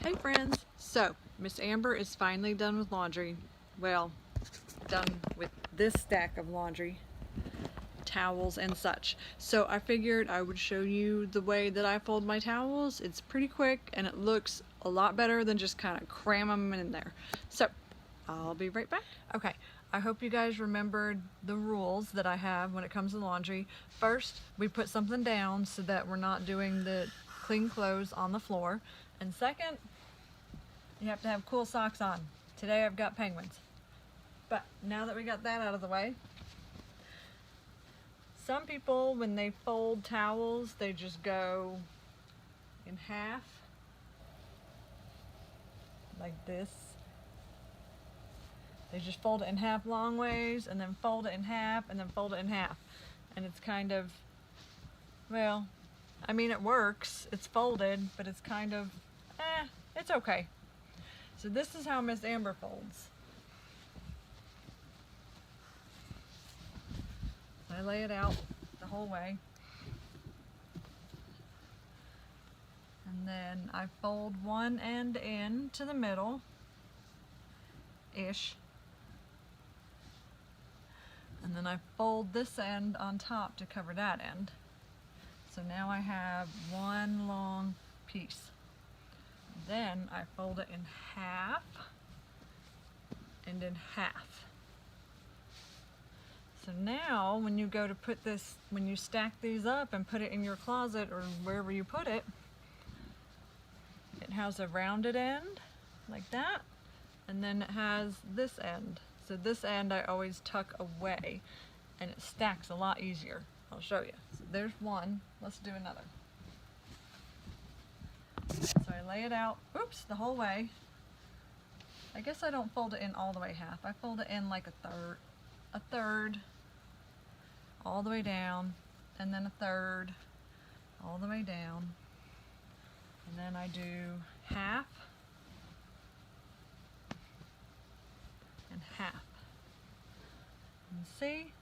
Hey friends! So, Miss Amber is finally done with laundry. Well, done with this stack of laundry, towels and such. So I figured I would show you the way that I fold my towels. It's pretty quick and it looks a lot better than just kind of cram them in there. So, I'll be right back. Okay, I hope you guys remembered the rules that I have when it comes to laundry. First, we put something down so that we're not doing the clean clothes on the floor. And second, you have to have cool socks on. Today I've got penguins. But now that we got that out of the way, some people, when they fold towels, they just go in half, like this. They just fold it in half long ways, and then fold it in half, and then fold it in half. And it's kind of, well, I mean it works, it's folded, but it's kind of, it's okay. So this is how Miss Amber folds. I lay it out the whole way. And then I fold one end in to the middle-ish. And then I fold this end on top to cover that end. So now I have one long piece. Then I fold it in half and in half. So now when you go to put this, when you stack these up and put it in your closet or wherever you put it, it has a rounded end like that, and then it has this end. So this end I always tuck away and it stacks a lot easier. I'll show you. So there's one, let's do another. So I lay it out, oops, the whole way. I guess I don't fold it in all the way half. I fold it in like a third, all the way down, and then a third, all the way down. And then I do half and half. And see?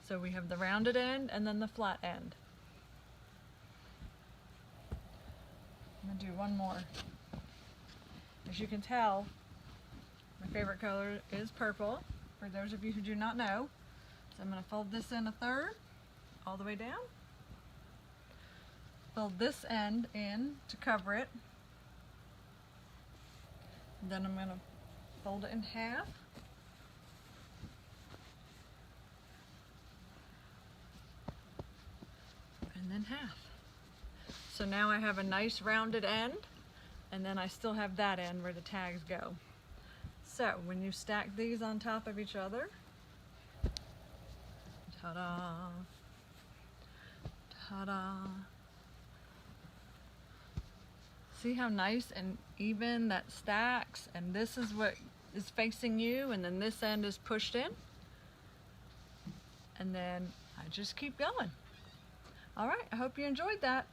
So we have the rounded end and then the flat end. I'm gonna do one more. As you can tell, my favorite color is purple, for those of you who do not know. So I'm gonna fold this in a third, all the way down. Fold this end in to cover it. And then I'm gonna fold it in half. And then half. So now I have a nice rounded end, and then I still have that end where the tags go. So when you stack these on top of each other, ta-da, ta-da. See how nice and even that stacks, and this is what is facing you, and then this end is pushed in, and then I just keep going. All right, I hope you enjoyed that.